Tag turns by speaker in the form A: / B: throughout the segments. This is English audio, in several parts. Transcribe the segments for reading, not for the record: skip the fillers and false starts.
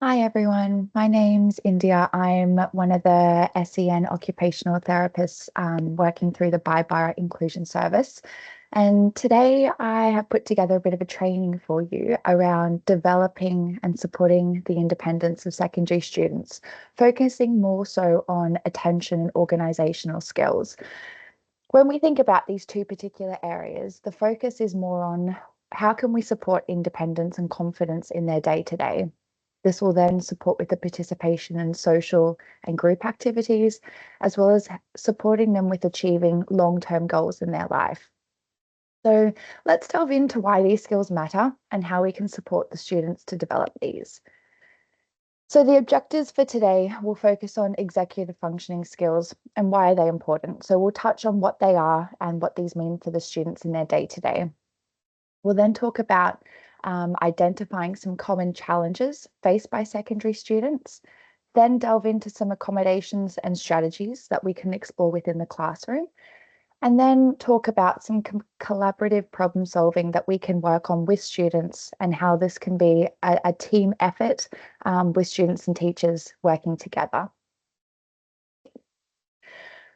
A: Hi everyone, my name's India. I'm one of the SEN occupational therapists working through the Bi-Borough inclusion service. And today I have put together a bit of a training for you around developing and supporting the independence of secondary students, focusing more so on attention and organisational skills. When we think about these two particular areas, the focus is more on how can we support independence and confidence in their day-to-day. This will then support with the participation in social and group activities, as well as supporting them with achieving long-term goals in their life. So let's delve into why these skills matter and how we can support the students to develop these. So the objectives for today will focus on executive functioning skills and why are they important. So we'll touch on what they are and what these mean for the students in their day-to-day. We'll then talk about identifying some common challenges faced by secondary students, then delve into some accommodations and strategies that we can explore within the classroom, and then talk about some collaborative problem solving that we can work on with students and how this can be a team effort with students and teachers working together.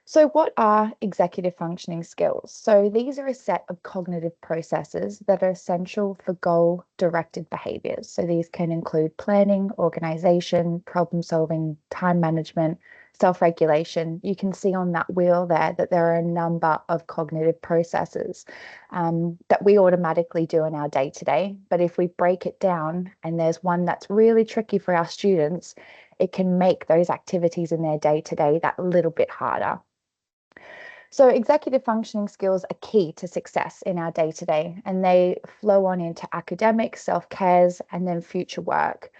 A: So what are executive functioning skills? So these are a set of cognitive processes that are essential for goal-directed behaviors. So these can include planning, organization, problem solving, time management, self-regulation. You can see on that wheel there that there are a number of cognitive processes that we automatically do in our day-to-day. But if we break it down and there's one that's really tricky for our students, it can make those activities in their day-to-day that little bit harder. So executive functioning skills are key to success in our day-to-day, and they flow on into academics, self-cares, and then future work.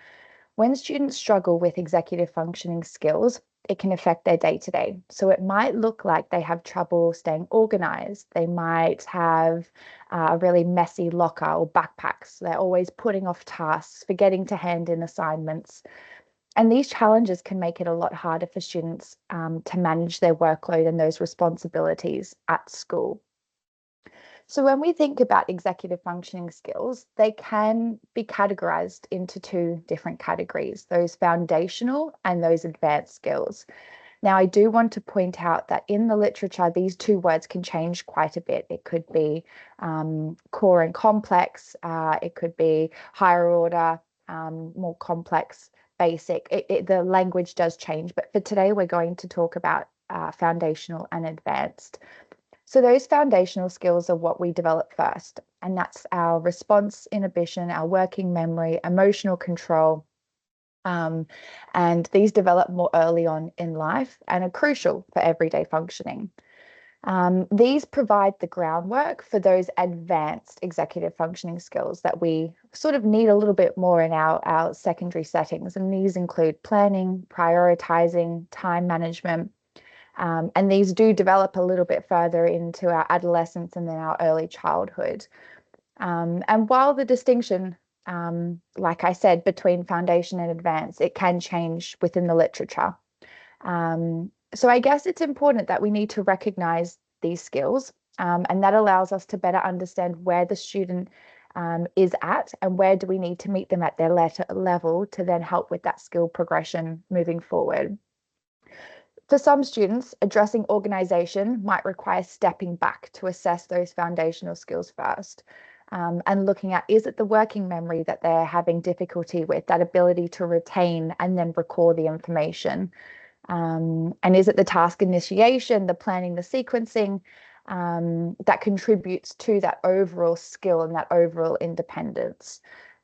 A: When students struggle with executive functioning skills, it can affect their day-to-day. So it might look like they have trouble staying organized. They might have a really messy locker or backpacks. They're always putting off tasks, forgetting to hand in assignments. And these challenges can make it a lot harder for students to manage their workload and those responsibilities at school. So when we think about executive functioning skills, they can be categorized into two different categories, those foundational and those advanced skills. Now, I do want to point out that in the literature, these two words can change quite a bit. It could be core and complex, it could be higher order, more complex, basic. The language does change, but for today, we're going to talk about foundational and advanced. So those foundational skills are what we develop first, and that's our response inhibition, our working memory, emotional control, and these develop more early on in life and are crucial for everyday functioning. These provide the groundwork for those advanced executive functioning skills that we sort of need a little bit more in our secondary settings. And these include planning, prioritizing, time management. And these do develop a little bit further into our adolescence and then our early childhood. And while the distinction, like I said, between foundation and advanced, it can change within the literature. So I guess it's important that we need to recognize these skills, and that allows us to better understand where the student is at and where do we need to meet them at their level to then help with that skill progression moving forward. For some students, addressing organization might require stepping back to assess those foundational skills first. And looking at, is it the working memory that they're having difficulty with, that ability to retain and then recall the information? And is it the task initiation, the planning, the sequencing that contributes to that overall skill and that overall independence?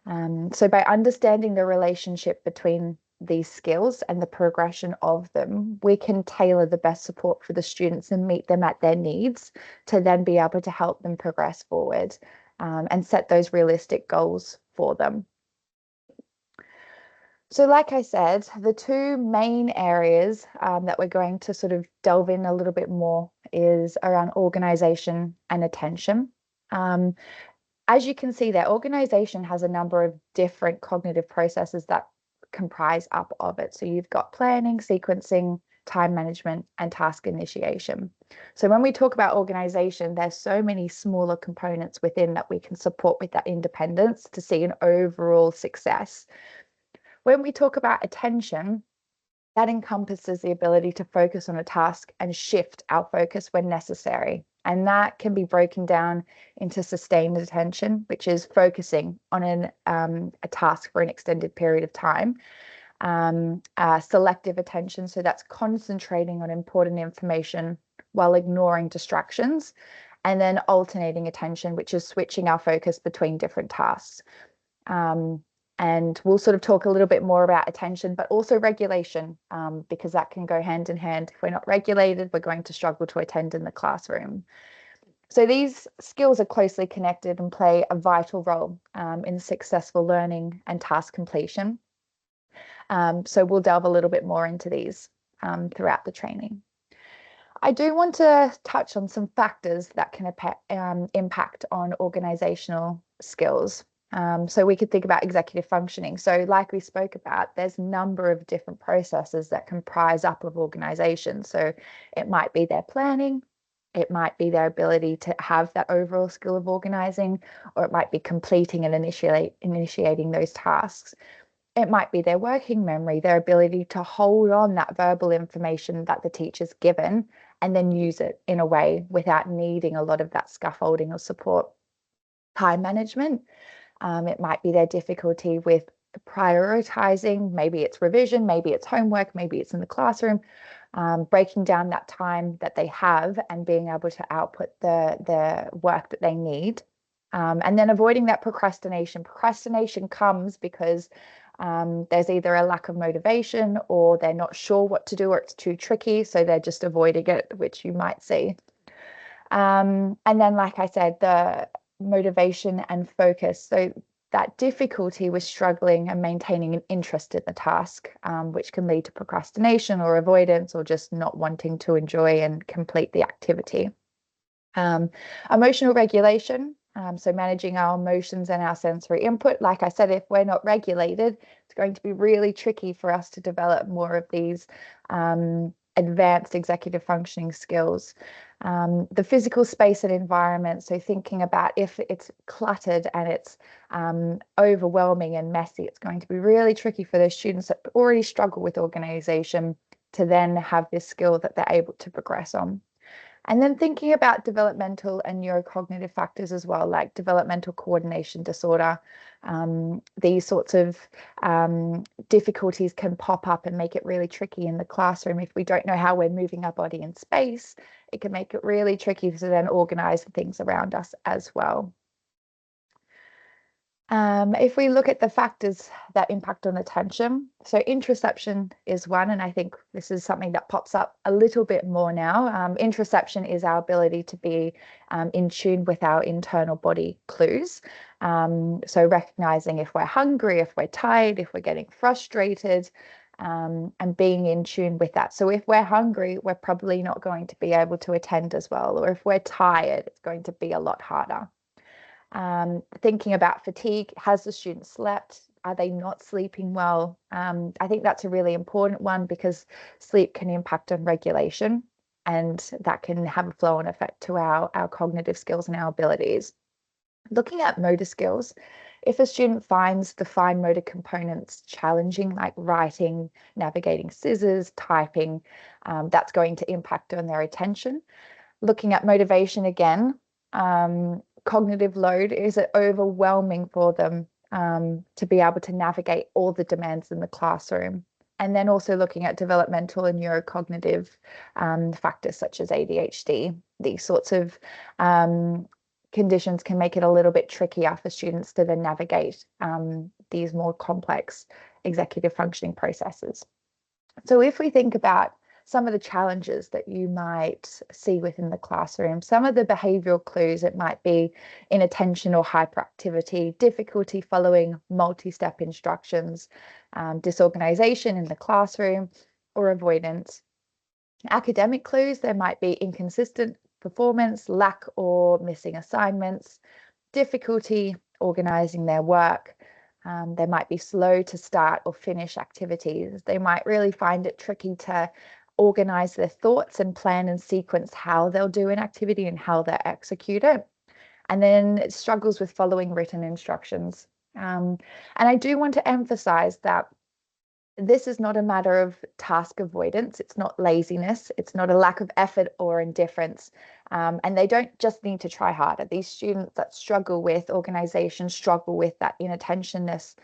A: So by understanding the relationship between these skills and the progression of them, we can tailor the best support for the students and meet them at their needs to then be able to help them progress forward and set those realistic goals for them. So like I said, the two main areas that we're going to sort of delve in a little bit more is around organization and attention. As you can see there, organization has a number of different cognitive processes that comprise up of it. So you've got planning, sequencing, time management, and task initiation. So when we talk about organization, there's so many smaller components within that we can support with that independence to see an overall success. When we talk about attention, that encompasses the ability to focus on a task and shift our focus when necessary. And that can be broken down into sustained attention, which is focusing on a task for an extended period of time. Selective attention, so that's concentrating on important information while ignoring distractions. And then alternating attention, which is switching our focus between different tasks. And we'll sort of talk a little bit more about attention, but also regulation, because that can go hand in hand. If we're not regulated, we're going to struggle to attend in the classroom. So these skills are closely connected and play a vital role in successful learning and task completion. So we'll delve a little bit more into these throughout the training. I do want to touch on some factors that can impact on organisational skills. So we could think about executive functioning. So like we spoke about, there's a number of different processes that comprise up of organisations. So it might be their planning, it might be their ability to have that overall skill of organising, or it might be completing and initiating those tasks. It might be their working memory, their ability to hold on that verbal information that the teacher's given and then use it in a way without needing a lot of that scaffolding or support. Time management. It might be their difficulty with prioritizing. Maybe it's revision, maybe it's homework, maybe it's in the classroom. Breaking down that time that they have and being able to output the work that they need. And then avoiding that procrastination. Procrastination comes because there's either a lack of motivation or they're not sure what to do or it's too tricky, so they're just avoiding it, which you might see. And then, like I said, the motivation and focus. So that difficulty with struggling and maintaining an interest in the task, which can lead to procrastination or avoidance or just not wanting to enjoy and complete the activity. Emotional regulation. So managing our emotions and our sensory input. Like I said, if we're not regulated, it's going to be really tricky for us to develop more of these advanced executive functioning skills. The physical space and environment. So thinking about if it's cluttered and it's overwhelming and messy, it's going to be really tricky for those students that already struggle with organization to then have this skill that they're able to progress on. And then thinking about developmental and neurocognitive factors as well, like developmental coordination disorder. These sorts of difficulties can pop up and make it really tricky in the classroom. If we don't know how we're moving our body in space, it can make it really tricky to then organize the things around us as well. If we look at the factors that impact on attention, so interoception is one, and I think this is something that pops up a little bit more now. Interoception is our ability to be in tune with our internal body clues. So recognizing if we're hungry, if we're tired, if we're getting frustrated, and being in tune with that. So if we're hungry, we're probably not going to be able to attend as well, or if we're tired, it's going to be a lot harder. Thinking about fatigue, has the student slept? Are they not sleeping well? I think that's a really important one because sleep can impact on regulation and that can have a flow-on effect to our cognitive skills and our abilities. Looking at motor skills, if a student finds the fine motor components challenging, like writing, navigating scissors, typing, that's going to impact on their attention. Looking at motivation again, cognitive load, is it overwhelming for them to be able to navigate all the demands in the classroom? And then also looking at developmental and neurocognitive factors such as ADHD. These sorts of conditions can make it a little bit trickier for students to then navigate these more complex executive functioning processes. So if we think about some of the challenges that you might see within the classroom, some of the behavioural clues, it might be inattention or hyperactivity, difficulty following multi-step instructions, disorganization in the classroom, or avoidance. Academic clues, there might be inconsistent performance, lack or missing assignments, difficulty organising their work. They might be slow to start or finish activities. They might really find it tricky to organize their thoughts and plan and sequence how they'll do an activity and how they'll execute it. And then it struggles with following written instructions. And I do want to emphasize that This is not a matter of task avoidance. It's not laziness. It's not a lack of effort or indifference. And they don't just need to try harder. These students that struggle with organization, struggle with that inattentionness,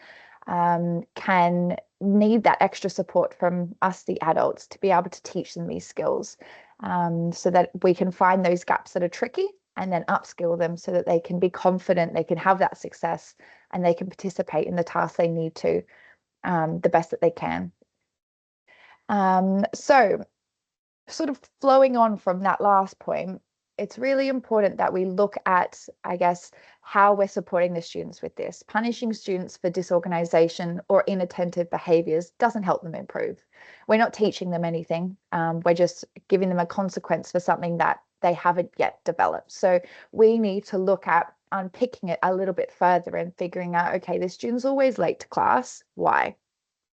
A: can need that extra support from us, the adults, to be able to teach them these skills, so that we can find those gaps that are tricky and then upskill them so that they can be confident, they can have that success, and they can participate in the tasks they need to, the best that they can. So sort of flowing on from that last point, it's really important that we look at, I guess, how we're supporting the students with this. Punishing students for disorganization or inattentive behaviors doesn't help them improve. We're not teaching them anything. We're just giving them a consequence for something that they haven't yet developed. So we need to look at unpicking it a little bit further and figuring out, okay, the student's always late to class. Why?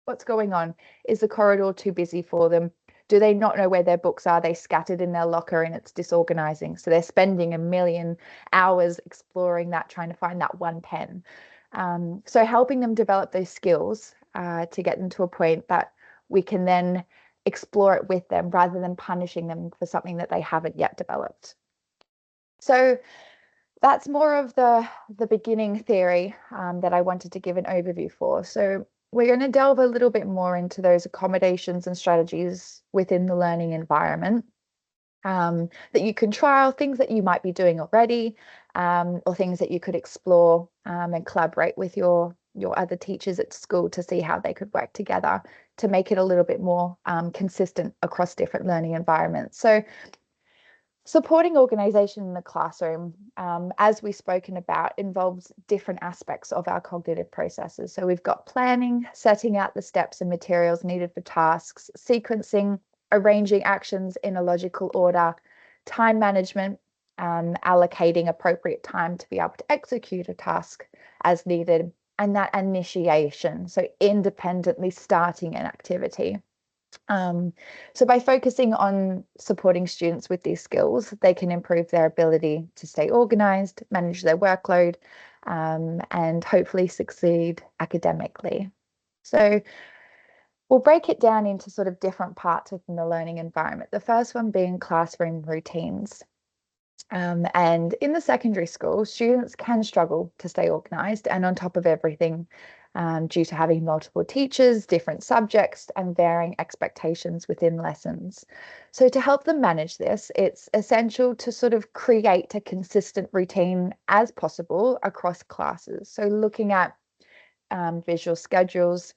A: What's going on? Is the corridor too busy for them? Do they not know where their books are? They scattered in their locker and it's disorganizing. So they're spending a million hours exploring that, trying to find that one pen. So helping them develop those skills to get them to a point that we can then explore it with them rather than punishing them for something that they haven't yet developed. So that's more of the beginning theory that I wanted to give an overview for. So we're going to delve a little bit more into those accommodations and strategies within the learning environment, that you can trial, things that you might be doing already, or things that you could explore and collaborate with your other teachers at school to see how they could work together to make it a little bit more consistent across different learning environments. So supporting organisation in the classroom, as we've spoken about, involves different aspects of our cognitive processes. So we've got planning, setting out the steps and materials needed for tasks, sequencing, arranging actions in a logical order, time management, allocating appropriate time to be able to execute a task as needed, and that initiation, so independently starting an activity. So by focusing on supporting students with these skills, they can improve their ability to stay organised, manage their workload, and hopefully succeed academically. So we'll break it down into sort of different parts within the learning environment. The first one being classroom routines. And in the secondary school, students can struggle to stay organised and on top of everything, due to having multiple teachers, different subjects, and varying expectations within lessons. So to help them manage this, it's essential to sort of create a consistent routine as possible across classes. So looking at visual schedules,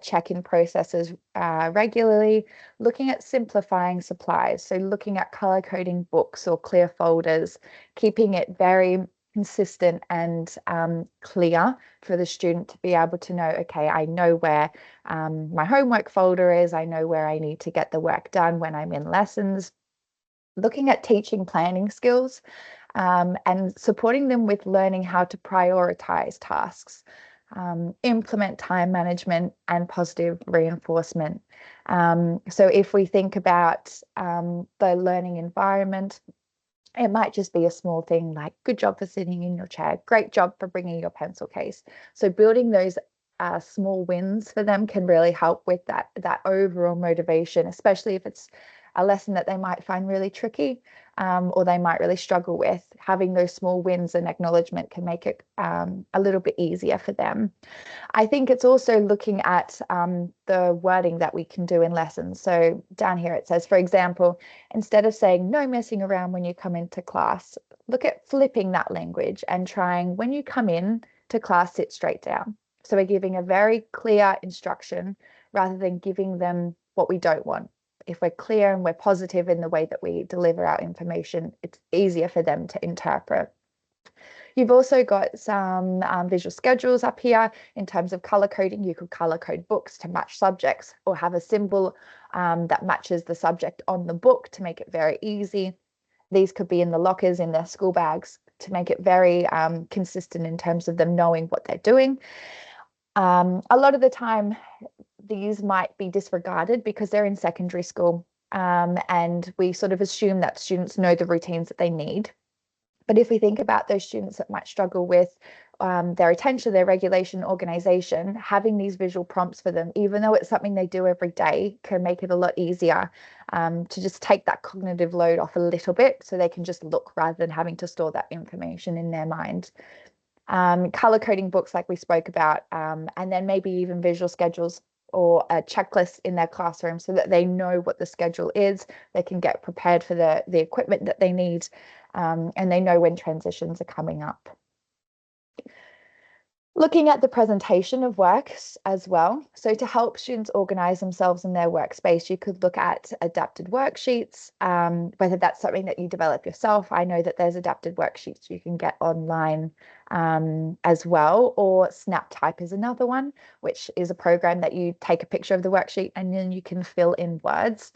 A: check-in processes regularly, looking at simplifying supplies, so looking at color coding books or clear folders, keeping it very consistent and clear for the student to be able to know, okay, I know where my homework folder is, I know where I need to get the work done when I'm in lessons. Looking at teaching planning skills, and supporting them with learning how to prioritize tasks, implement time management and positive reinforcement. So if we think about the learning environment, it might just be a small thing like good job for sitting in your chair, great job for bringing your pencil case. So building those small wins for them can really help with that overall motivation, especially if it's a lesson that they might find really tricky, or they might really struggle with. Having those small wins and acknowledgement can make it a little bit easier for them. I think it's also looking at the wording that we can do in lessons. So down here it says, for example, instead of saying no messing around when you come into class, look at flipping that language and trying, when you come in to class, sit straight down. So we're giving a very clear instruction rather than giving them what we don't want. If we're clear and we're positive in the way that we deliver our information, it's easier for them to interpret. You've also got some visual schedules up here in terms of color coding. You could color code books to match subjects or have a symbol that matches the subject on the book to make it very easy. These could be in the lockers, in their school bags, to make it very consistent in terms of them knowing what they're doing. A lot of the time, these might be disregarded because they're in secondary school, and we sort of assume that students know the routines that they need. But if we think about those students that might struggle with their attention, their regulation, organization, having these visual prompts for them, even though it's something they do every day, can make it a lot easier to just take that cognitive load off a little bit, so they can just look rather than having to store that information in their mind. Color coding books like we spoke about, and then maybe even visual schedules or a checklist in their classroom so that they know what the schedule is. They can get prepared for the equipment that they need, and they know when transitions are coming up. Looking at the presentation of works as well. So to help students organize themselves in their workspace, you could look at adapted worksheets, whether that's something that you develop yourself. I know that there's adapted worksheets you can get online as well, or SnapType is another one, which is a program that you take a picture of the worksheet and then you can fill in words.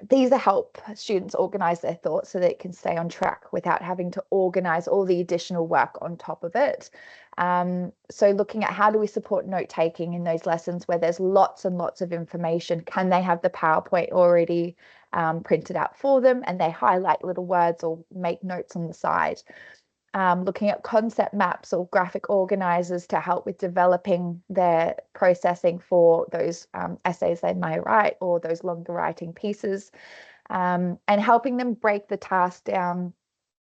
A: These help students organize their thoughts so they can stay on track without having to organize all the additional work on top of it. So looking at how do we support note taking in those lessons where there's lots and lots of information. Can they have the PowerPoint already printed out for them and they highlight little words or make notes on the side? Looking at concept maps or graphic organizers to help with developing their processing for those essays they may write or those longer writing pieces, and helping them break the task down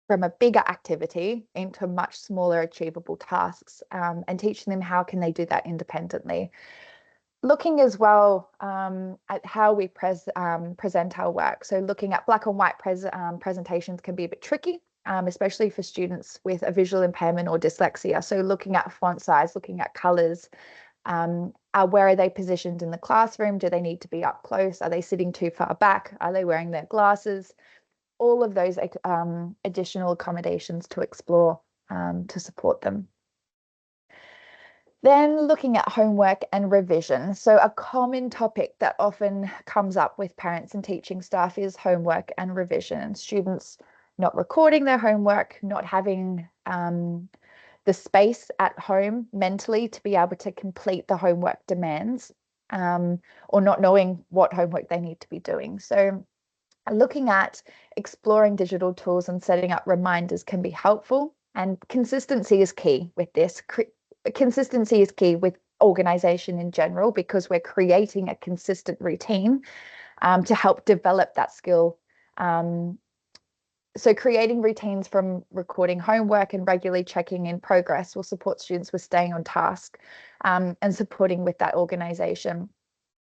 A: from a bigger activity into much smaller achievable tasks, and teaching them how can they do that independently. Looking as well at how we present our work. So looking at black and white presentations can be a bit tricky, especially for students with a visual impairment or dyslexia. So looking at font size, looking at colors, where are they positioned in the classroom? Do they need to be up close? Are they sitting too far back? Are they wearing their glasses? All of those additional accommodations to explore to support them. Then looking at homework and revision. So a common topic that often comes up with parents and teaching staff is homework and revision, and students not recording their homework, not having the space at home mentally to be able to complete the homework demands, or not knowing what homework they need to be doing. So looking at exploring digital tools and setting up reminders can be helpful, and consistency is key with this. Consistency is key with organization in general, because we're creating a consistent routine to help develop that skill. So creating routines from recording homework and regularly checking in progress will support students with staying on task and supporting with that organization.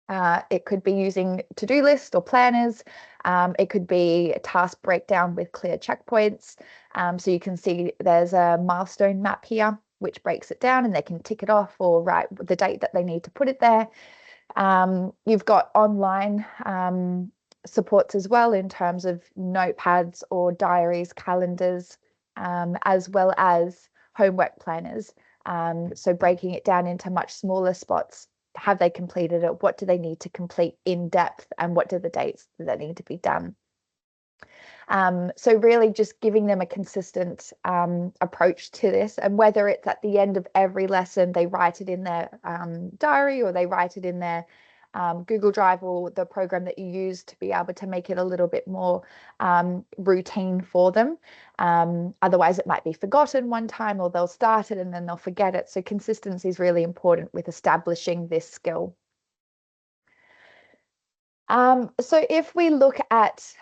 A: It could be using to-do lists or planners. It could be a task breakdown with clear checkpoints. So you can see there's a milestone map here, which breaks it down and they can tick it off or write the date that they need to put it there. You've got online supports as well in terms of notepads or diaries, calendars, as well as homework planners. So breaking it down into much smaller spots. Have they completed it? What do they need to complete in depth? And what are the dates that need to be done? So really just giving them a consistent approach to this, and whether it's at the end of every lesson, they write it in their diary or they write it in their Google Drive or the program that you use to be able to make it a little bit more routine for them. Otherwise, it might be forgotten one time, or they'll start it and then they'll forget it. So consistency is really important with establishing this skill. So if we look at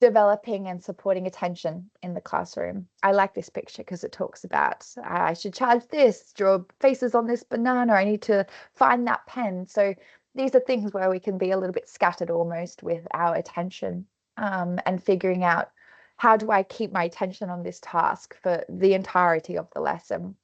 A: developing and supporting attention in the classroom. I like this picture because it talks about I should charge this, draw faces on this banana, I need to find that pen. So these are things where we can be a little bit scattered almost with our attention, and figuring out how do I keep my attention on this task for the entirety of the lesson.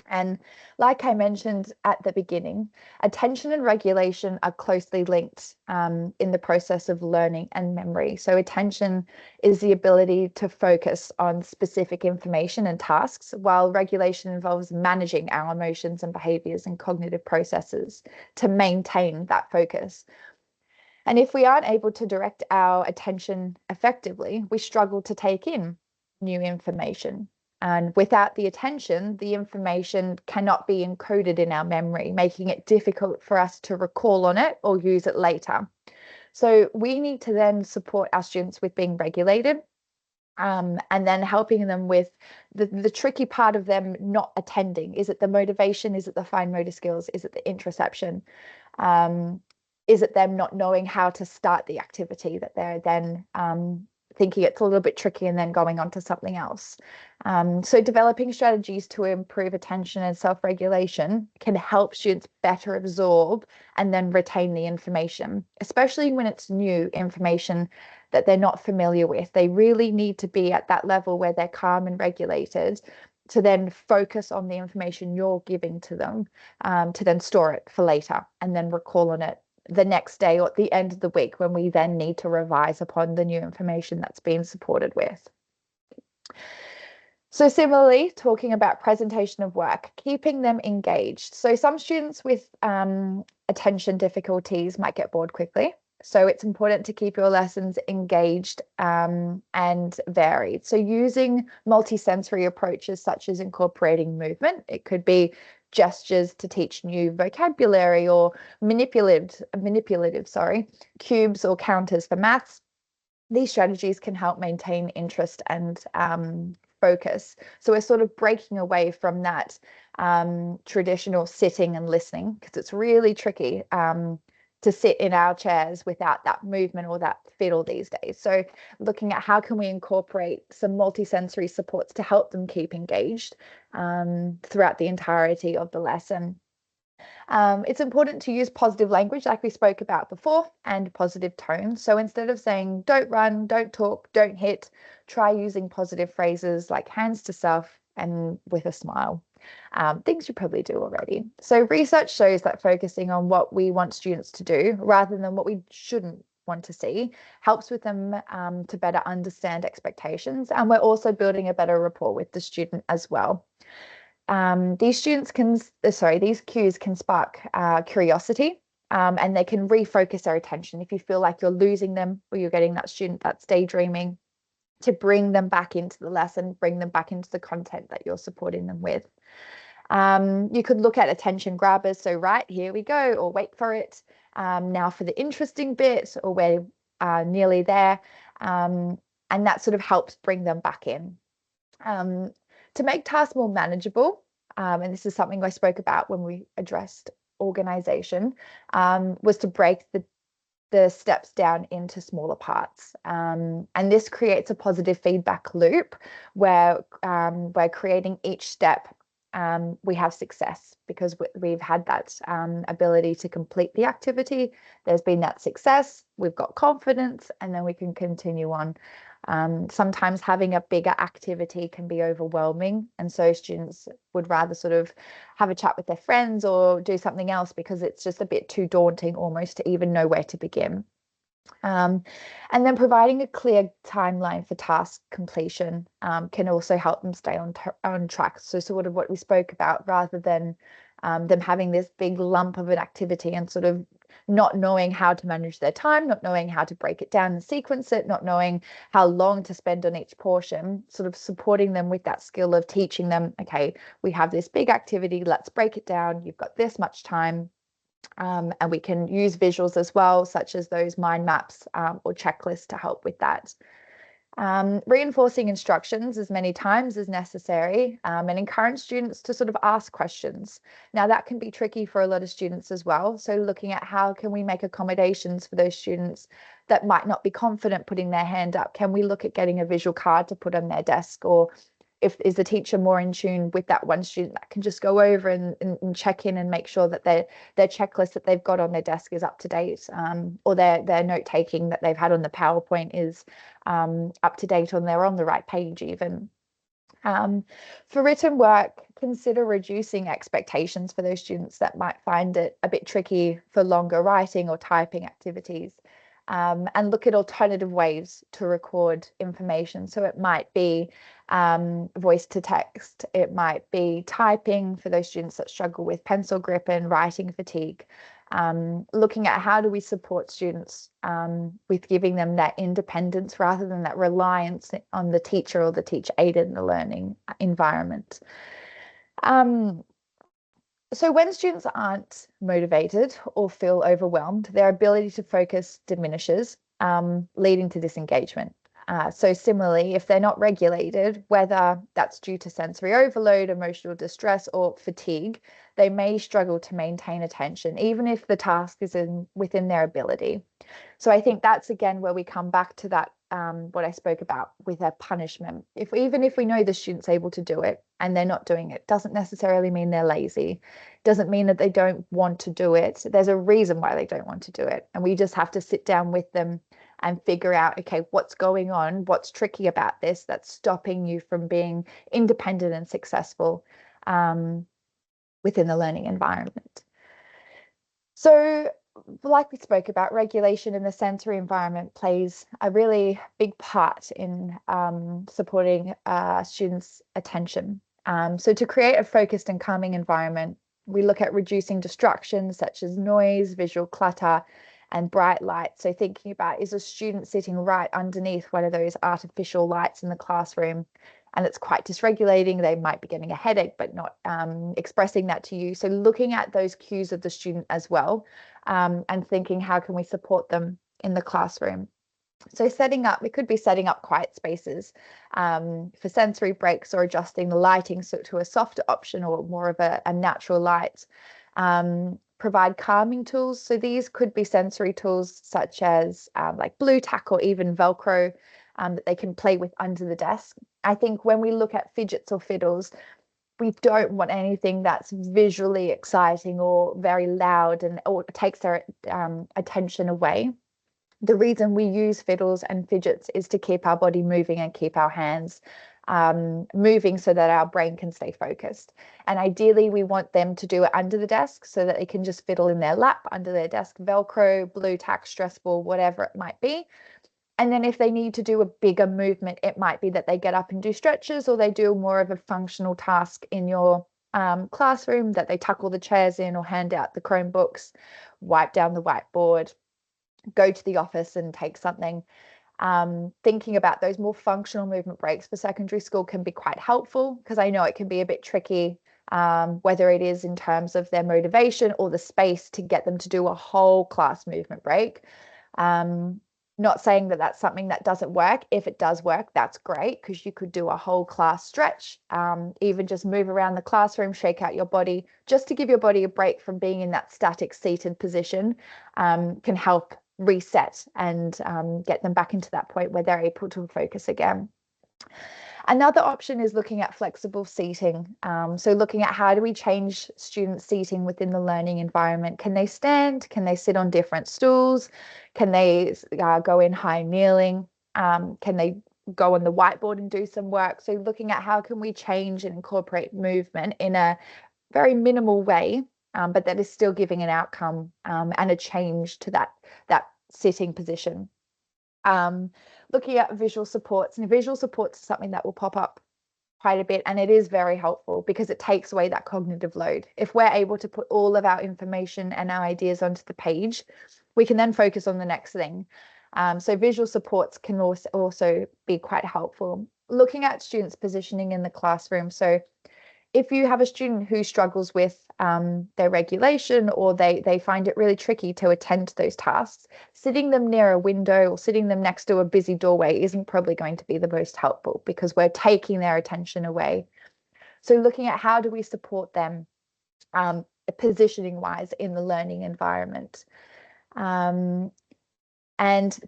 A: And like I mentioned at the beginning, attention and regulation are closely linked in the process of learning and memory. So attention is the ability to focus on specific information and tasks, while regulation involves managing our emotions and behaviors and cognitive processes to maintain that focus. And if we aren't able to direct our attention effectively, we struggle to take in new information. And without the attention, the information cannot be encoded in our memory, making it difficult for us to recall on it or use it later. So we need to then support our students with being regulated And then helping them with the tricky part of them not attending. Is it the motivation? Is it the fine motor skills? Is it the interoception? Is it them not knowing how to start the activity that they're then thinking it's a little bit tricky and then going on to something else? So developing strategies to improve attention and self-regulation can help students better absorb and then retain the information, especially when it's new information that they're not familiar with. They really need to be at that level where they're calm and regulated to then focus on the information you're giving to them, to then store it for later and then recall on it the next day or at the end of the week when we then need to revise upon the new information that's been supported with. So similarly, talking about presentation of work, keeping them engaged. So some students with attention difficulties might get bored quickly. So it's important to keep your lessons engaged and varied. So using multisensory approaches such as incorporating movement, it could be gestures to teach new vocabulary or manipulative, cubes or counters for maths. These strategies can help maintain interest and focus. So we're sort of breaking away from that traditional sitting and listening, because it's really tricky to sit in our chairs without that movement or that fiddle these days. So looking at how can we incorporate some multisensory supports to help them keep engaged throughout the entirety of the lesson. It's important to use positive language like we spoke about before, and positive tone. So instead of saying don't run, don't talk, don't hit, try using positive phrases like hands to self and with a smile. Things you probably do already. So research shows that focusing on what we want students to do rather than what we shouldn't want to see helps with them to better understand expectations. And we're also building a better rapport with the student as well. These cues can spark curiosity, and they can refocus their attention. If you feel like you're losing them or you're getting that student that's daydreaming, to bring them back into the lesson, bring them back into the content that you're supporting them with. You could look at attention grabbers. So right, here we go, or wait for it. Now for the interesting bit, or we're nearly there. And that sort of helps bring them back in. To make tasks more manageable, and this is something I spoke about when we addressed organisation, was to break the steps down into smaller parts. And this creates a positive feedback loop where by creating each step, we have success because we've had that ability to complete the activity. There's been that success, we've got confidence, and then we can continue on. Sometimes having a bigger activity can be overwhelming, and so students would rather sort of have a chat with their friends or do something else because it's just a bit too daunting almost to even know where to begin. And then providing a clear timeline for task completion can also help them stay on track. So sort of what we spoke about, rather than them having this big lump of an activity and sort of not knowing how to manage their time, not knowing how to break it down and sequence it, not knowing how long to spend on each portion, sort of supporting them with that skill of teaching them, okay, we have this big activity, let's break it down, you've got this much time. And we can use visuals as well, such as those mind maps or checklists to help with that. Reinforcing instructions as many times as necessary, and encourage students to sort of ask questions. Now that can be tricky for a lot of students as well. So looking at how can we make accommodations for those students that might not be confident putting their hand up? Can we look at getting a visual card to put on their desk? Or if is the teacher more in tune with that one student that can just go over and check in and make sure that their checklist that they've got on their desk is up to date, or their note taking that they've had on the PowerPoint is up to date, or they're on the right page even. For written work, consider reducing expectations for those students that might find it a bit tricky for longer writing or typing activities. And look at alternative ways to record information. So it might be voice to text, it might be typing for those students that struggle with pencil grip and writing fatigue. Looking at how do we support students with giving them that independence rather than that reliance on the teacher or the teacher aided in the learning environment. So when students aren't motivated or feel overwhelmed, their ability to focus diminishes, leading to disengagement. So similarly, if they're not regulated, whether that's due to sensory overload, emotional distress, or fatigue, they may struggle to maintain attention, even if the task is within their ability. So I think that's again where we come back to that, what I spoke about with a punishment. Even if we know the student's able to do it and they're not doing it, doesn't necessarily mean they're lazy. Doesn't mean that they don't want to do it. There's a reason why they don't want to do it. And we just have to sit down with them and figure out, okay, what's going on? What's tricky about this that's stopping you from being independent and successful within the learning environment? So, like we spoke about, regulation in the sensory environment plays a really big part in supporting students' attention. So to create a focused and calming environment, we look at reducing distractions such as noise, visual clutter, and bright light. So thinking about, is a student sitting right underneath one of those artificial lights in the classroom and it's quite dysregulating, they might be getting a headache but not expressing that to you. So looking at those cues of the student as well, and thinking, how can we support them in the classroom? So it could be setting up quiet spaces for sensory breaks, or adjusting the lighting to a softer option or more of a natural light. Provide calming tools. So these could be sensory tools such as like blue tack or even Velcro that they can play with under the desk. I think when we look at fidgets or fiddles, we don't want anything that's visually exciting or very loud or takes their attention away. The reason we use fiddles and fidgets is to keep our body moving and keep our hands moving so that our brain can stay focused. And ideally, we want them to do it under the desk so that they can just fiddle in their lap, under their desk, Velcro, blue tack, stress ball, whatever it might be. And then if they need to do a bigger movement, it might be that they get up and do stretches, or they do more of a functional task in your classroom, that they tuck all the chairs in or hand out the Chromebooks, wipe down the whiteboard, go to the office and take something. Thinking about those more functional movement breaks for secondary school can be quite helpful, because I know it can be a bit tricky, whether it is in terms of their motivation or the space to get them to do a whole class movement break. Not saying that that's something that doesn't work. If it does work, that's great, because you could do a whole class stretch, even just move around the classroom, shake out your body, just to give your body a break from being in that static seated position, can help reset and get them back into that point where they're able to focus again. Another option is looking at flexible seating. So looking at, how do we change student seating within the learning environment? Can they stand? Can they sit on different stools? Can they go in high kneeling? Can they go on the whiteboard and do some work? So looking at, how can we change and incorporate movement in a very minimal way, but that is still giving an outcome and a change to that sitting position. Looking at visual supports, and visual supports is something that will pop up quite a bit, and it is very helpful because it takes away that cognitive load. If we're able to put all of our information and our ideas onto the page, we can then focus on the next thing. So visual supports can also be quite helpful. Looking at students' positioning in the classroom. So if you have a student who struggles with their regulation, or they find it really tricky to attend to those tasks, sitting them near a window or sitting them next to a busy doorway isn't probably going to be the most helpful, because we're taking their attention away. So looking at, how do we support them positioning wise in the learning environment, and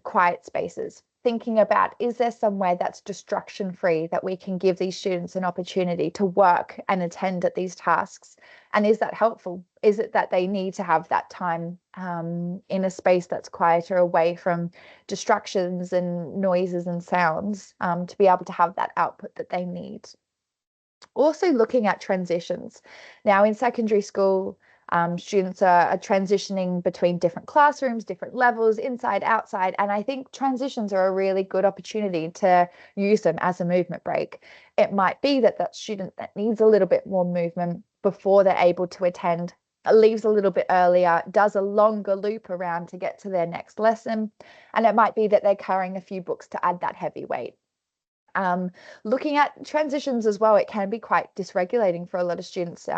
A: quiet spaces. Thinking about, is there somewhere that's distraction free that we can give these students an opportunity to work and attend at these tasks? And is that helpful? Is it that they need to have that time in a space that's quieter, away from distractions and noises and sounds, to be able to have that output that they need? Also looking at transitions. Now in secondary school, students are transitioning between different classrooms, different levels, inside, outside. And I think transitions are a really good opportunity to use them as a movement break. It might be that that student that needs a little bit more movement before they're able to attend leaves a little bit earlier, does a longer loop around to get to their next lesson. And it might be that they're carrying a few books to add that heavy weight. Looking at transitions as well, it can be quite dysregulating for a lot of students.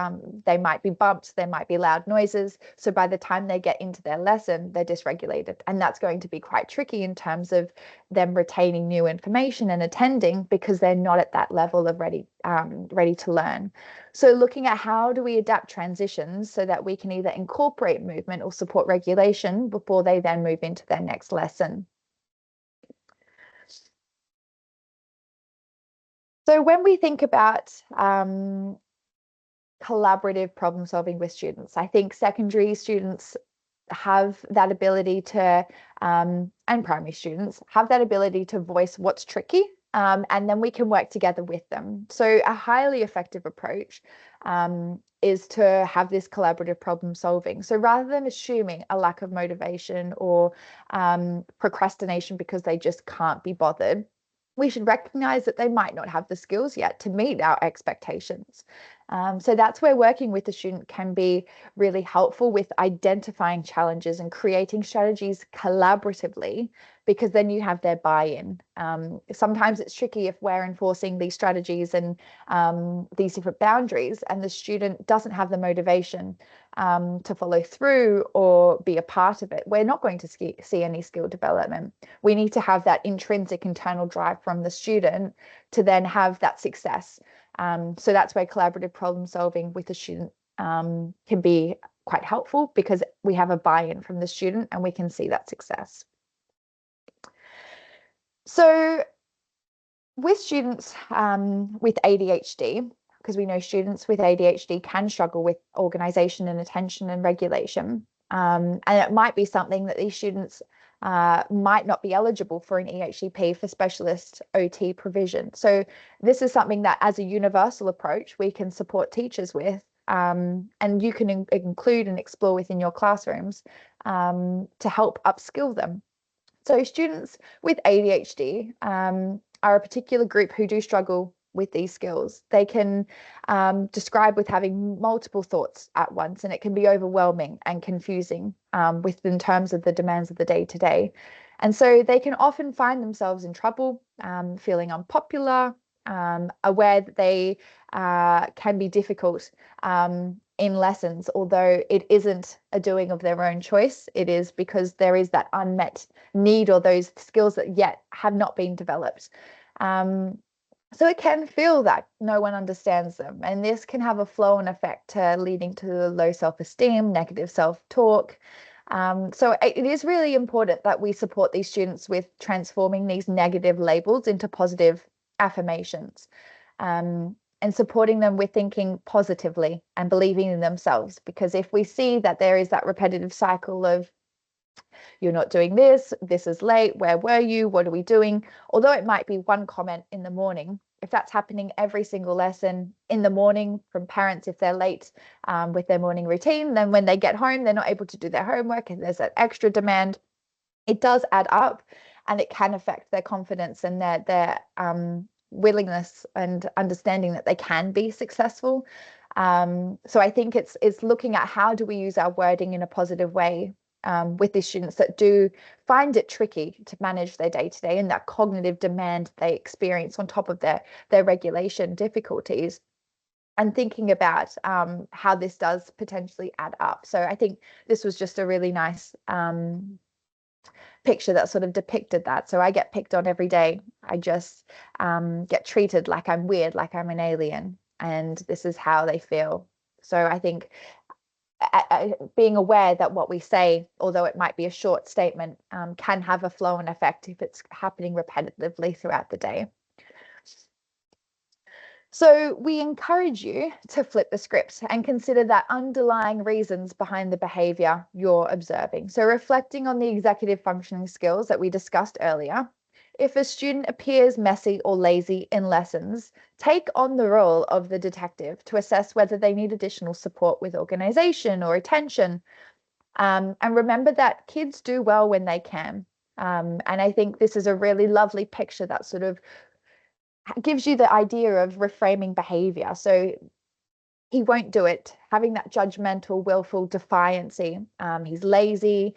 A: They might be bumped, there might be loud noises. So by the time they get into their lesson, they're dysregulated. And that's going to be quite tricky in terms of them retaining new information and attending because they're not at that level of ready to learn. So looking at how do we adapt transitions so that we can either incorporate movement or support regulation before they then move into their next lesson. So when we think about collaborative problem solving with students, I think secondary students have that ability to, and primary students have that ability to voice what's tricky, and then we can work together with them. So a highly effective approach is to have this collaborative problem solving. So rather than assuming a lack of motivation or procrastination because they just can't be bothered, we should recognize that they might not have the skills yet to meet our expectations. So that's where working with the student can be really helpful with identifying challenges and creating strategies collaboratively, because then you have their buy-in. Sometimes it's tricky if we're enforcing these strategies and these different boundaries and the student doesn't have the motivation to follow through or be a part of it. We're not going to see any skill development. We need to have that intrinsic internal drive from the student to then have that success. So that's where collaborative problem solving with the student can be quite helpful, because we have a buy-in from the student and we can see that success. So with students with ADHD, because we know students with ADHD can struggle with organisation and attention and regulation, and it might be something that these students might not be eligible for an EHCP for specialist OT provision. So this is something that as a universal approach, we can support teachers with, and you can include and explore within your classrooms to help upskill them. So students with ADHD are a particular group who do struggle with these skills. They can describe with having multiple thoughts at once, and it can be overwhelming and confusing in terms of the demands of the day-to-day. And so they can often find themselves in trouble, feeling unpopular, aware that they can be difficult in lessons, although it isn't a doing of their own choice. It is because there is that unmet need or those skills that yet have not been developed. So it can feel that no one understands them, and this can have a flow-on effect leading to low self-esteem, negative self-talk. So it is really important that we support these students with transforming these negative labels into positive affirmations, and supporting them with thinking positively and believing in themselves. Because if we see that there is that repetitive cycle of you're not doing this, this is late, where were you, what are we doing? Although it might be one comment in the morning, if that's happening every single lesson in the morning from parents, if they're late with their morning routine, then when they get home, they're not able to do their homework and there's that extra demand, it does add up and it can affect their confidence and their willingness and understanding that they can be successful. So I think it's looking at how do we use our wording in a positive way with these students that do find it tricky to manage their day-to-day and that cognitive demand they experience on top of their regulation difficulties, and thinking about how this does potentially add up. So I think this was just a really nice picture that sort of depicted that. So I get picked on every day. I just get treated like I'm weird, like I'm an alien, and this is how they feel. So I think being aware that what we say, although it might be a short statement, can have a flow-on effect if it's happening repetitively throughout the day. So we encourage you to flip the script and consider that underlying reasons behind the behavior you're observing. So reflecting on the executive functioning skills that we discussed earlier. If a student appears messy or lazy in lessons, take on the role of the detective to assess whether they need additional support with organization or attention. And remember that kids do well when they can. And I think this is a really lovely picture that sort of gives you the idea of reframing behavior. So he won't do it, having that judgmental, willful defiancy. He's lazy.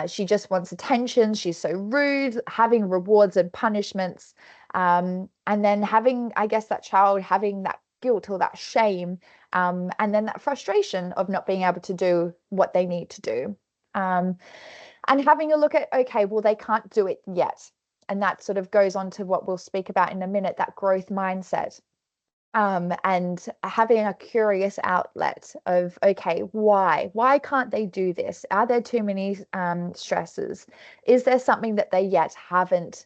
A: She just wants attention. She's so rude, having rewards and punishments. And then having, I guess, that child having that guilt or that shame, and then that frustration of not being able to do what they need to do. And having a look at, okay, well, they can't do it yet. And that sort of goes on to what we'll speak about in a minute, that growth mindset. And having a curious outlet of, okay, why can't they do this? Are there too many stresses? Is there something that they yet haven't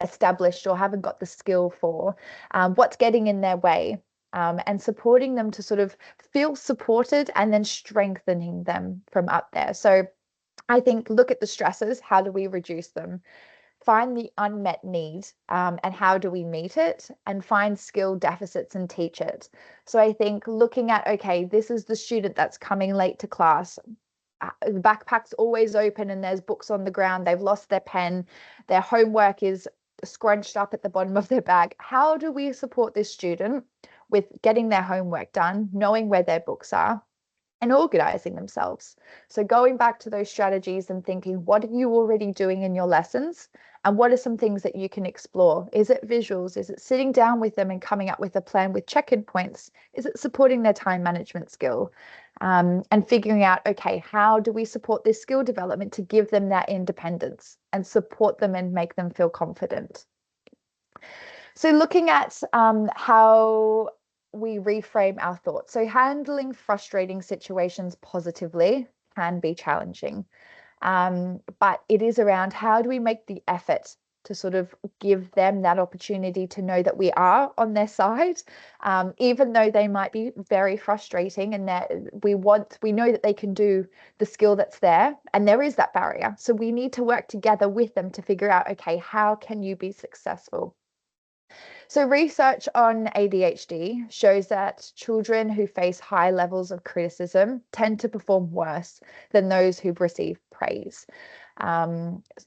A: established or haven't got the skill for? What's getting in their way? And supporting them to sort of feel supported and then strengthening them from up there. So I think look at the stresses. How do we reduce them? Find the unmet need, and how do we meet it, and find skill deficits and teach it. So I think looking at, okay, this is the student that's coming late to class. The backpack's always open and there's books on the ground. They've lost their pen. Their homework is scrunched up at the bottom of their bag. How do we support this student with getting their homework done, knowing where their books are, and organizing themselves? So going back to those strategies and thinking, what are you already doing in your lessons? And what are some things that you can explore? Is it visuals? Is it sitting down with them and coming up with a plan with check-in points? Is it supporting their time management skill? And figuring out, okay, how do we support this skill development to give them that independence and support them and make them feel confident? So looking at how we reframe our thoughts. So handling frustrating situations positively can be challenging. But it is around how do we make the effort to sort of give them that opportunity to know that we are on their side, even though they might be very frustrating, and that we know that they can do the skill that's there, and there is that barrier. So we need to work together with them to figure out, okay, how can you be successful? So research on ADHD shows that children who face high levels of criticism tend to perform worse than those who've received praise.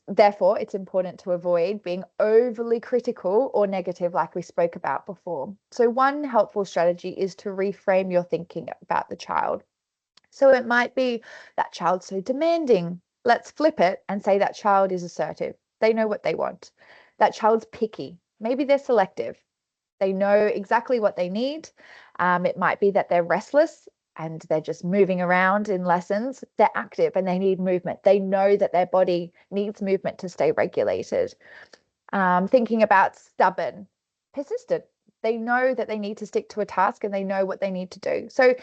A: Therefore, it's important to avoid being overly critical or negative, like we spoke about before. So one helpful strategy is to reframe your thinking about the child. So it might be that child's so demanding. Let's flip it and say that child is assertive. They know what they want. That child's picky. Maybe they're selective. They know exactly what they need. It might be that they're restless and they're just moving around in lessons. They're active and they need movement. They know that their body needs movement to stay regulated. Thinking about stubborn, persistent. They know that they need to stick to a task and they know what they need to do. So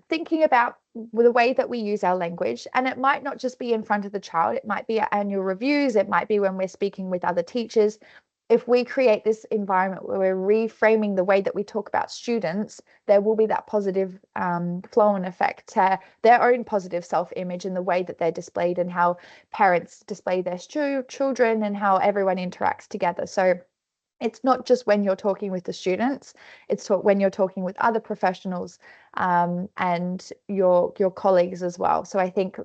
A: thinking about the way that we use our language, and it might not just be in front of the child, it might be at annual reviews, it might be when we're speaking with other teachers. If we create this environment where we're reframing the way that we talk about students, there will be that positive flow and effect to their own positive self-image and the way that they're displayed and how parents display their children and how everyone interacts together. So it's not just when you're talking with the students, it's when you're talking with other professionals, and your colleagues as well. So I think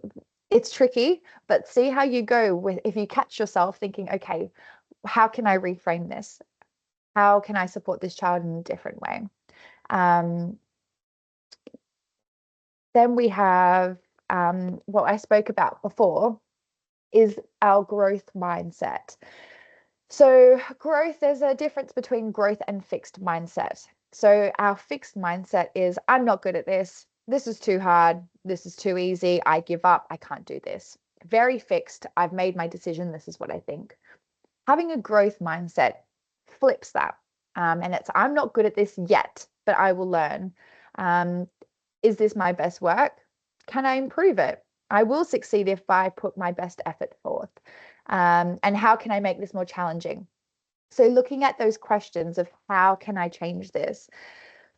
A: it's tricky, but see how you go with, if you catch yourself thinking, okay, how can I reframe this? How can I support this child in a different way? Then we have what I spoke about before is our growth mindset. So growth, there's a difference between growth and fixed mindset. So our fixed mindset is, I'm not good at this. This is too hard. This is too easy. I give up. I can't do this. Very fixed. I've made my decision. This is what I think. Having a growth mindset flips that. And it's, I'm not good at this yet, but I will learn. Is this my best work? Can I improve it? I will succeed if I put my best effort forth. And how can I make this more challenging? So looking at those questions of how can I change this?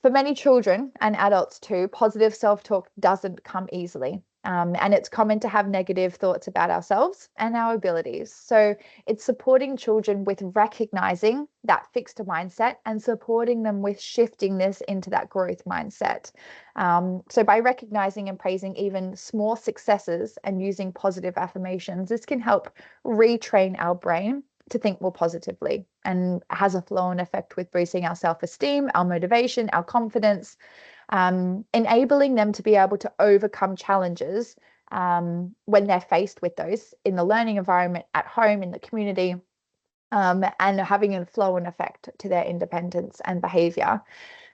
A: For many children and adults too, positive self-talk doesn't come easily. And it's common to have negative thoughts about ourselves and our abilities. So it's supporting children with recognizing that fixed mindset and supporting them with shifting this into that growth mindset. So by recognizing and praising even small successes and using positive affirmations, this can help retrain our brain to think more positively, and has a flow-on effect with boosting our self-esteem, our motivation, our confidence, enabling them to be able to overcome challenges when they're faced with those in the learning environment, at home, in the community. and having a flow and effect to their independence and behavior.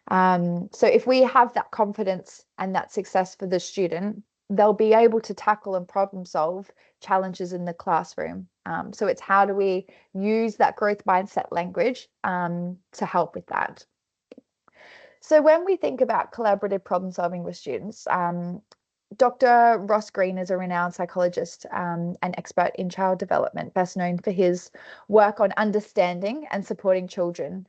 A: So if we have that confidence and that success for the student, they'll be able to tackle and problem solve challenges in the classroom. So it's how do we use that growth mindset language to help with that. So when we think about collaborative problem solving with students, Dr. Ross Green is a renowned psychologist and expert in child development, best known for his work on understanding and supporting children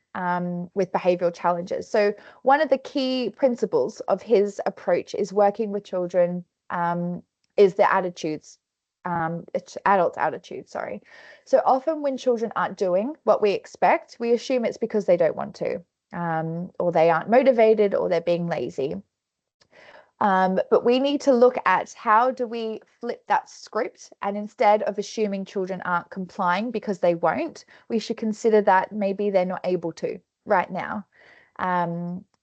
A: with behavioral challenges. So one of the key principles of his approach is working with children is their attitudes. It's adults' attitudes, sorry. So often when children aren't doing what we expect, we assume it's because they don't want to, or they aren't motivated, or they're being lazy. But we need to look at how do we flip that script, and instead of assuming children aren't complying because they won't, we should consider that maybe they're not able to right now.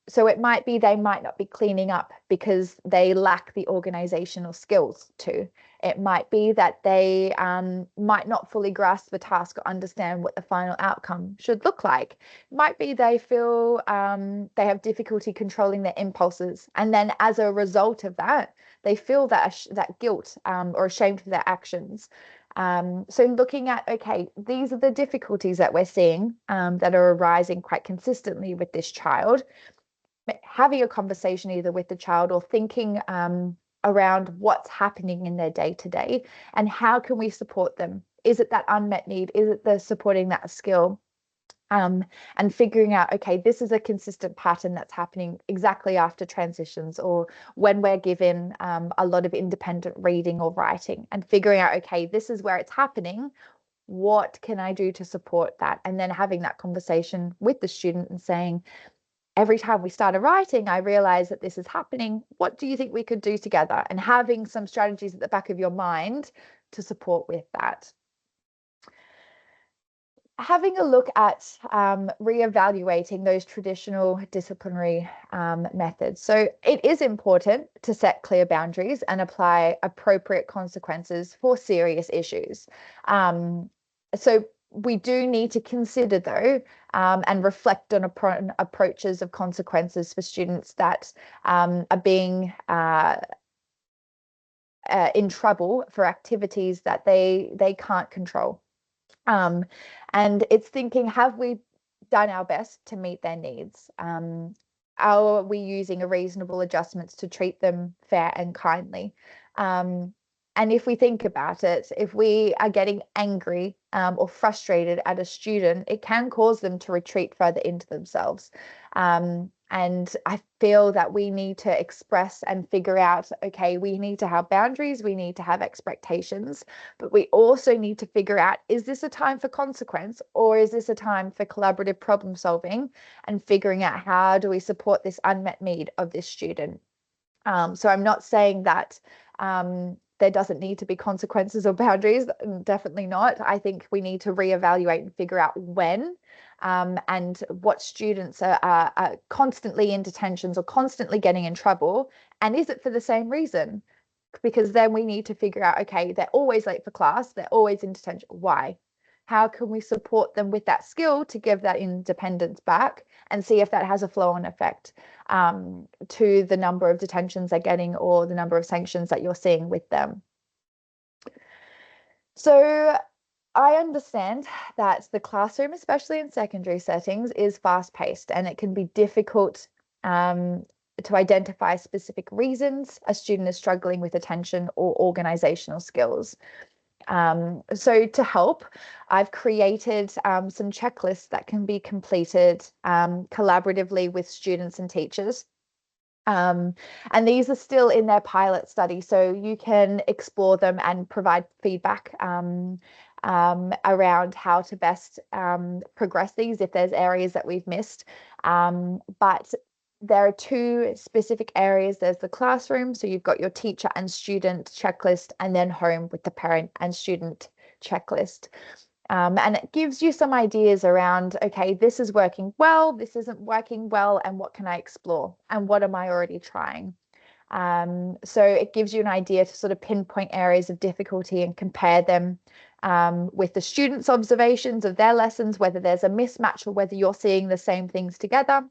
A: So it might be they might not be cleaning up because they lack the organizational skills to. It might be that they might not fully grasp the task or understand what the final outcome should look like. It might be they feel they have difficulty controlling their impulses, and then as a result of that, they feel that guilt or ashamed for their actions. So looking at, okay, these are the difficulties that we're seeing that are arising quite consistently with this child. Having a conversation either with the child or thinking around what's happening in their day to day and how can we support them? Is it that unmet need? Is it the supporting that skill? And figuring out, okay, this is a consistent pattern that's happening exactly after transitions or when we're given a lot of independent reading or writing, and figuring out, okay, this is where it's happening. What can I do to support that? And then having that conversation with the student and saying, every time we started writing, I realized that this is happening. What do you think we could do together? And having some strategies at the back of your mind to support with that. Having a look at reevaluating those traditional disciplinary methods. So it is important to set clear boundaries and apply appropriate consequences for serious issues. So we do need to consider, though, and reflect on approaches of consequences for students that are being in trouble for activities that they can't control. And it's thinking, have we done our best to meet their needs? Are we using a reasonable adjustments to treat them fair and kindly? And if we think about it, if we are getting angry or frustrated at a student, it can cause them to retreat further into themselves. And I feel that we need to express and figure out, okay, we need to have boundaries, we need to have expectations, but we also need to figure out, is this a time for consequence or is this a time for collaborative problem solving and figuring out how do we support this unmet need of this student? So I'm not saying that there doesn't need to be consequences or boundaries, definitely not. I think we need to reevaluate and figure out when and what students are constantly in detentions or constantly getting in trouble, and is it for the same reason? Because then we need to figure out, okay, they're always late for class, they're always in detention. Why? How can we support them with that skill to give that independence back and see if that has a flow-on effect to the number of detentions they're getting or the number of sanctions that you're seeing with them? So I understand that the classroom, especially in secondary settings, is fast-paced and it can be difficult to identify specific reasons a student is struggling with attention or organizational skills. So to help, I've created some checklists that can be completed collaboratively with students and teachers. And these are still in their pilot study, so you can explore them and provide feedback around how to best progress these if there's areas that we've missed. But there are two specific areas. There's the classroom, so you've got your teacher and student checklist, and then home with the parent and student checklist. And it gives you some ideas around, okay, this is working well, this isn't working well, and what can I explore? And what am I already trying? So it gives you an idea to sort of pinpoint areas of difficulty and compare them with the students' observations of their lessons, whether there's a mismatch or whether you're seeing the same things together.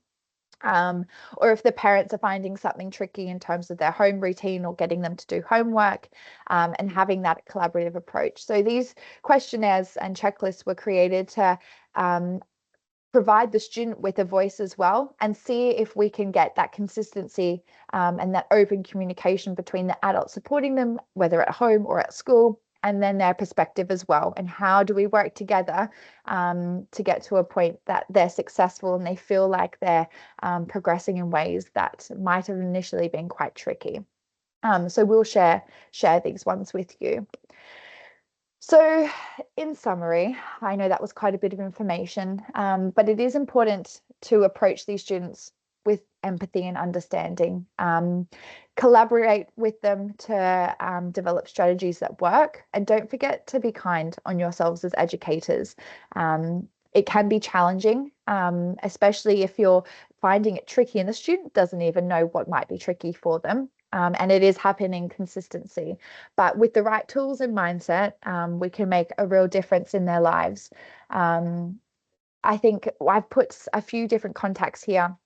A: Or if the parents are finding something tricky in terms of their home routine or getting them to do homework, and having that collaborative approach. So these questionnaires and checklists were created to provide the student with a voice as well, and see if we can get that consistency and that open communication between the adults supporting them, whether at home or at school, and then their perspective as well. And how do we work together to get to a point that they're successful and they feel like they're progressing in ways that might have initially been quite tricky. So we'll share these ones with you. So in summary, I know that was quite a bit of information, but it is important to approach these students with empathy and understanding. Collaborate with them to develop strategies that work, and don't forget to be kind on yourselves as educators. It can be challenging, especially if you're finding it tricky and the student doesn't even know what might be tricky for them. And it is happening consistency. But with the right tools and mindset, we can make a real difference in their lives. I think I've put a few different contacts here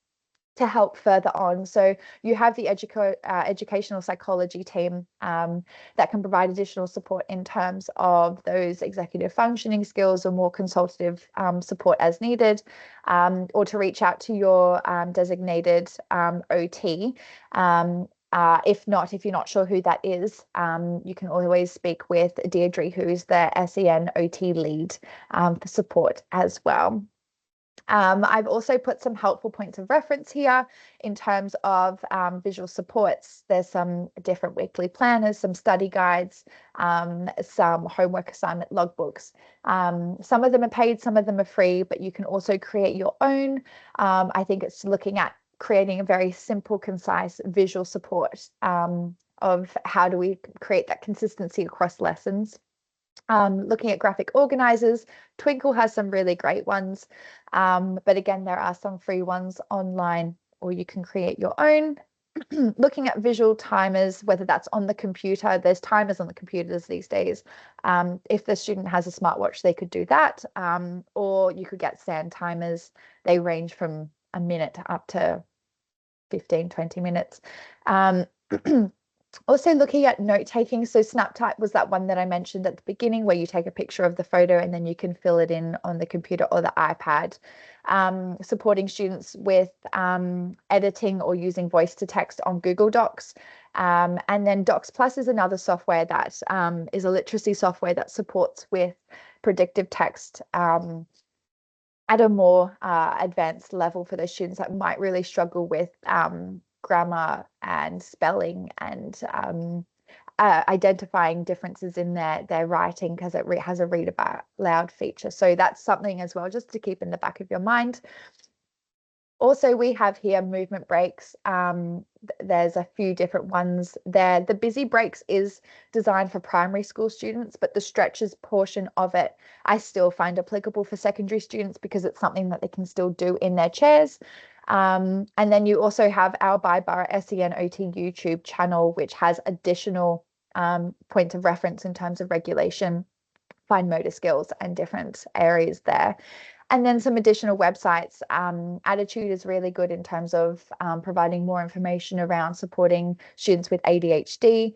A: to help further on. So you have the educational psychology team that can provide additional support in terms of those executive functioning skills or more consultative support as needed, or to reach out to your designated OT. If you're not sure who that is, you can always speak with Deirdre, who is the SEN OT lead, for support as well. I've also put some helpful points of reference here in terms of visual supports. There's some different weekly planners, some study guides, some homework assignment logbooks. Some of them are paid, some of them are free, but you can also create your own. I think it's looking at creating a very simple, concise visual support of how do we create that consistency across lessons. Looking at graphic organizers, Twinkle has some really great ones, but again, there are some free ones online, or you can create your own. Looking at visual timers, whether that's on the computer, there's timers on the computers these days. If the student has a smartwatch, they could do that, or you could get stand timers. They range from a minute up to 15, 20 minutes. Also looking at note taking. So SnapType was that one that I mentioned at the beginning, where you take a picture of the photo and then you can fill it in on the computer or the iPad. Supporting students with editing or using voice to text on Google Docs. And then Docs Plus is another software that is a literacy software that supports with predictive text at a more advanced level for those students that might really struggle with grammar and spelling and identifying differences in their writing, because it has a read aloud feature. So that's something as well just to keep in the back of your mind. Also, we have here movement breaks. There's a few different ones there. The busy breaks is designed for primary school students, but the stretches portion of it I still find applicable for secondary students, because it's something that they can still do in their chairs. And then you also have our Bi-Borough SEN OT YouTube channel, which has additional points of reference in terms of regulation, fine motor skills, and different areas there. And then some additional websites. Attitude is really good in terms of providing more information around supporting students with ADHD.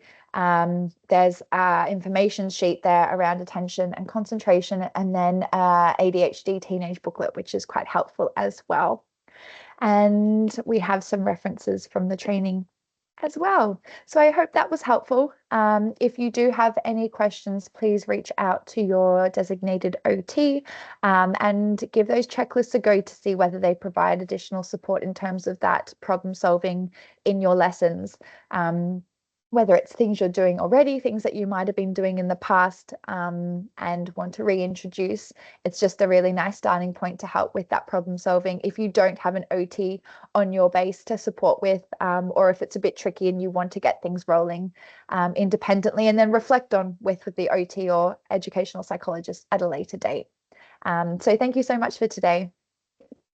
A: There's information sheet there around attention and concentration, and then ADHD teenage booklet, which is quite helpful as well. And we have some references from the training as well. So I hope that was helpful. If you do have any questions, please reach out to your designated OT and give those checklists a go to see whether they provide additional support in terms of that problem solving in your lessons. Whether it's things you're doing already, things that you might have been doing in the past and want to reintroduce. It's just a really nice starting point to help with that problem solving. If you don't have an OT on your base to support with, or if it's a bit tricky and you want to get things rolling independently, and then reflect on with the OT or educational psychologist at a later date. So thank you so much for today.